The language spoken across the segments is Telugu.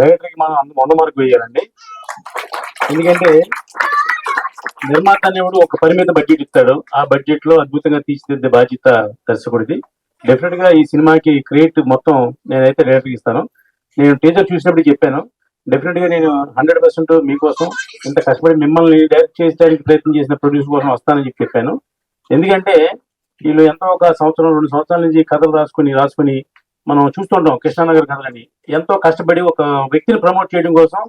డైరెక్టర్కి మనం 100 మార్కు వేయాలండి. ఎందుకంటే నిర్మాత అనేవాడు ఒక పరిమిత బడ్జెట్ ఇస్తాడు. ఆ బడ్జెట్ లో అద్భుతంగా తీర్చిదిద్దే బాధ్యత దర్శకుడిది. డెఫినెట్ గా ఈ సినిమాకి క్రియేట్ మొత్తం నేనైతే డైరెక్టర్కి ఇస్తాను. నేను టీజర్ చూసినప్పుడు చెప్పాను, డెఫినెట్ గా నేను 100% మీకోసం ఇంత కష్టపడి మిమ్మల్ని డైరెక్ట్ చేయడానికి ప్రయత్నం చేసిన ప్రొడ్యూసర్ కోసం వస్తానని చెప్పాను. ఎందుకంటే వీళ్ళు ఎంతో ఒక సంవత్సరం 2 సంవత్సరాల నుంచి కథలు రాసుకుని మనం చూస్తుంటాం. కృష్ణానగర్ కథలని ఎంతో కష్టపడి ఒక వ్యక్తిని ప్రమోట్ చేయడం కోసం,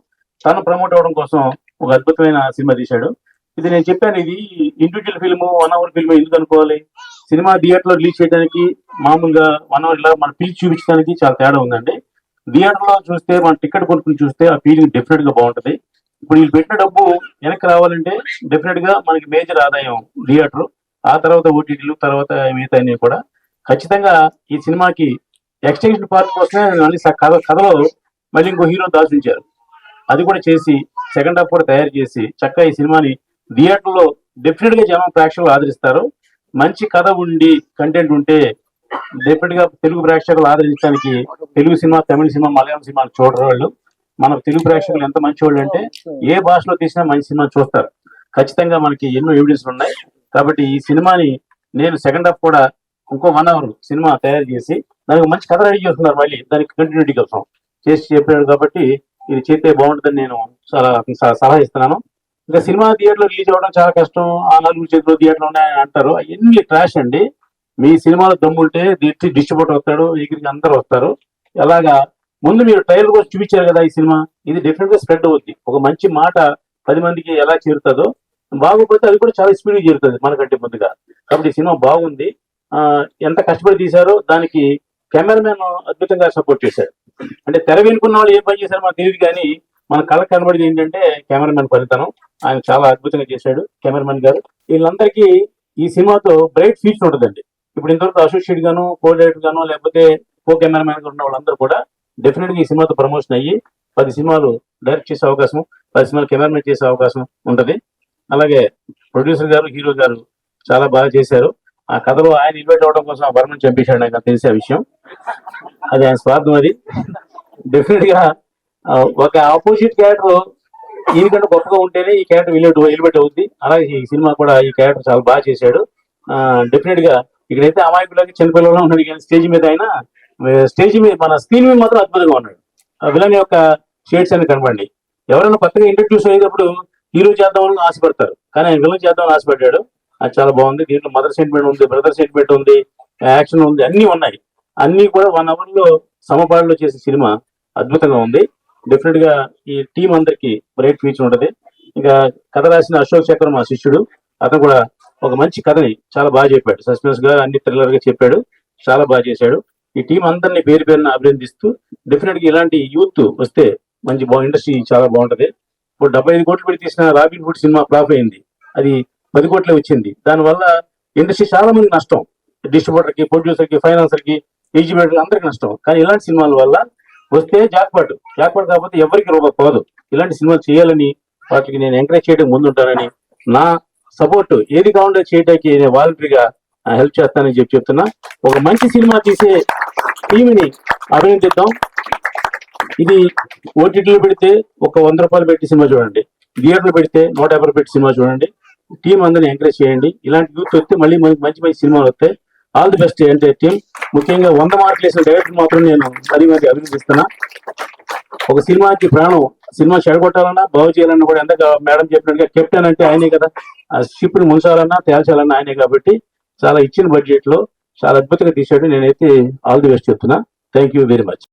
తను ప్రమోట్ అవ్వడం కోసం ఒక అద్భుతమైన సినిమా తీశాడు. ఇది నేను చెప్పాను, ఇది ఇండివిజువల్ ఫిల్మ్, 1 hour ఫిల్మ్ ఎందుకు అనుకోవాలి. సినిమా థియేటర్ లో రిలీజ్ చేయడానికి మామూలుగా 1 hour ఇలా మన పిలిచి చూపించడానికి చాలా తేడా ఉందండి. థియేటర్ లో చూస్తే మన టికెట్ కొనుక్కుని చూస్తే ఆ ఫీలింగ్ డెఫినెట్ గా బాగుంటది. ఇప్పుడు వీళ్ళు పెట్టిన డబ్బు వెనక్కి రావాలంటే డెఫినెట్ గా మనకి మేజర్ ఆదాయం థియేటర్, ఆ తర్వాత ఓటీటీలు, తర్వాత మిగతా అన్ని కూడా. ఖచ్చితంగా ఈ సినిమాకి ఎక్స్టెన్షన్ పార్ట్ కోసమే మళ్ళీ కథలో మళ్ళీ ఇంకో హీరో దాచుంచారు. అది కూడా చేసి సెకండ్ హాఫ్ కూడా తయారు చేసి చక్కగా ఈ సినిమాని థియేటర్ లో డెఫినెట్ గా జనం ప్రేక్షకులు ఆదరిస్తారు. మంచి కథ ఉండి కంటెంట్ ఉంటే డెఫినెట్ గా తెలుగు ప్రేక్షకులు ఆదరించడానికి తెలుగు సినిమా, తమిళ సినిమా, మలయాళం సినిమాలు చూడరు వాళ్ళు. మన తెలుగు ప్రేక్షకులు ఎంత మంచి వాళ్ళు అంటే ఏ భాషలో తీసినా మంచి సినిమా చూస్తారు. ఖచ్చితంగా మనకి ఎన్నో ఎవిడెన్స్ ఉన్నాయి. కాబట్టి ఈ సినిమాని నేను సెకండ్ హాఫ్ కూడా ఇంకో 1 hour సినిమా తయారు చేసి దానికి మంచి కథ రెడీ చేస్తున్నారు, మళ్ళీ దానికి కంటిన్యూటీ కోసం చేసి చెప్పాడు. కాబట్టి ఇది చేస్తే బాగుంటుందని నేను చాలా సలహా ఇస్తున్నాను. ఇంకా సినిమా థియేటర్లో రిలీజ్ అవ్వడం చాలా కష్టం, ఆ 4 చేతులు థియేటర్లు ఉన్నాయని అంటారు. అవన్నీ ట్రాష్ అండి. మీ సినిమాలో దమ్ముంటే డిస్ట్రిబ్యూటర్ వస్తాడు, ఎగిరికి అందరూ వస్తారు. ఎలాగా ముందు మీరు ట్రైలర్ కూడా చూపించారు కదా, ఈ సినిమా ఇది డెఫినెట్ గా స్ప్రెడ్ అవుద్ది. ఒక మంచి మాట 10 మందికి ఎలా చేరుతుందో, బాగోపోతే అది కూడా చాలా స్పీడ్గా చేరుతుంది మనకంటే ముందుగా. కాబట్టి ఈ సినిమా బాగుంది. ఎంత కష్టపడి తీశారో దానికి కెమెరామెన్ అద్భుతంగా సపోర్ట్ చేశాడు. అంటే తెర వెనుకున్న వాళ్ళు ఏం పని చేశారో మనకు తెలియదు, కానీ మన కళ్ళకు కనబడేది ఏంటంటే కెమెరామెన్ పనితనం. ఆయన చాలా అద్భుతంగా చేశాడు కెమెరామెన్ గారు. వీళ్ళందరికీ ఈ సినిమాతో బ్రైట్ ఫ్యూచర్ ఉంటుందండి. ఇప్పుడు ఇంతవరకు అసోసియేట్ గాను, కో డైరెక్టర్ గాను, లేకపోతే కో కెమెరామెన్ గా ఉన్న వాళ్ళందరూ కూడా డెఫినెట్ గా ఈ సినిమాతో ప్రమోషన్ అయ్యి 10 సినిమాలు డైరెక్ట్ చేసే అవకాశం, 10 సినిమాలు కెమెరామెన్ చేసే అవకాశం ఉంటది. అలాగే ప్రొడ్యూసర్ గారు, హీరో గారు చాలా బాగా చేశారు. ఆ కథలో ఆయన ఇన్వైట్ అవ్వడం కోసం ఆ వర్మని చంపేశాడు, నాకు తెలిసే విషయం. అది ఆయన స్వార్థం. అది డెఫినెట్ గా ఒక ఆపోజిట్ క్యారెక్టర్ ఈయనకంటే గొప్పగా ఉంటేనే ఈ క్యారెక్టర్ ఎలివేట్ అవుద్ది. అలాగే ఈ సినిమా కూడా ఈ క్యారెక్టర్ చాలా బాగా చేశాడు. డెఫినెట్ గా ఇక్కడైతే అమాయకులకి చిన్నపిల్లలు ఉన్నాడు, కానీ స్టేజ్ మీద అయినా మన స్క్రీన్ మీద మాత్రం అద్భుతంగా ఉన్నాడు. విలన్ యొక్క షేడ్స్ అని కనపడి ఎవరైనా కొత్తగా ఇంట్రడ్యూస్ అయ్యేటప్పుడు హీరో చేద్దామని ఆశపడతారు, కానీ ఆయన విలన్ చేద్దామని ఆశపడ్డాడు. అది చాలా బాగుంది. దీంట్లో మదర్ సెంటిమెంట్ ఉంది, బ్రదర్ సెంటిమెంట్ ఉంది, యాక్షన్ ఉంది, అన్ని ఉన్నాయి. అన్ని కూడా 1 hour లో సమపాడులో చేసే సినిమా అద్భుతంగా ఉంది. డెఫినెట్ గా ఈ టీం అందరికి బ్రైట్ ఫ్యూచర్ ఉంటది. ఇంకా కథ రాసిన అశోక్ చక్ర మా శిష్యుడు, అతను కూడా ఒక మంచి కథని చాలా బాగా చెప్పాడు. సస్పెన్స్ గా అన్ని థ్రిల్లర్ గా చెప్పాడు, చాలా బాగా చేశాడు. ఈ టీం అందరినీ పేరు పేరున అభినందిస్తూ డెఫినెట్ గా ఇలాంటి యూత్ వస్తే మంచి ఇండస్ట్రీ చాలా బాగుంటది. ఇప్పుడు 75 కోట్లు పెట్టి తీసిన రాబిన్ హుడ్ సినిమా ఫ్లాప్ అయింది, అది 10 కోట్లే వచ్చింది. దానివల్ల ఇండస్ట్రీ చాలా మంది నష్టం, డిస్ట్రిబ్యూటర్ కి, ప్రొడ్యూసర్ కి, ఫైనాన్సర్ కి, ఎగ్జిబ్యూటర్ అందరికి నష్టం. కానీ ఇలాంటి సినిమాల వల్ల వస్తే జాక్పాట్ కాకపోతే ఎవరికి రూపాయి పోదు. ఇలాంటి సినిమాలు చేయాలని వాటికి నేను ఎంకరేజ్ చేయడం ముందుంటానని, నా సపోర్ట్ ఏది కావాలో చేయడానికి నేను వాలంటరీగా హెల్ప్ చేస్తానని చెప్తున్నా. ఒక మంచి సినిమా తీసే టీంని అభినందిద్దాం. ఇది ఓటీటీలో పెడితే ఒక 100 రూపాయలు పెట్టి సినిమా చూడండి, థియేటర్లో పెడితే 150 పెట్టి సినిమా చూడండి. టీం అందరినీ ఎంకరేజ్ చేయండి. ఇలాంటి యూత్ వస్తే మళ్ళీ మంచి మంచి సినిమాలు వస్తాయి. ఆల్ ది బెస్ట్ అంటే టీం. ముఖ్యంగా 100 మార్కులు వేసిన డైరెక్టర్ మాత్రం నేను మరీ అభినందిస్తున్నా. ఒక సినిమాకి ప్రాణం, సినిమా చెడగొట్టాలన్నా బాగు చేయాలన్నా కూడా ఎంత మేడం చెప్పినట్టుగా కెప్టెన్ అంటే ఆయనే కదా, ఆ షిప్ ని ముంచాలన్నా తేల్చాలన్నా ఆయనే. కాబట్టి చాలా ఇచ్చిన బడ్జెట్ లో చాలా అద్భుతంగా తీశాడు. నేనైతే ఆల్ ది బెస్ట్ చెప్తున్నా. Thank you very much.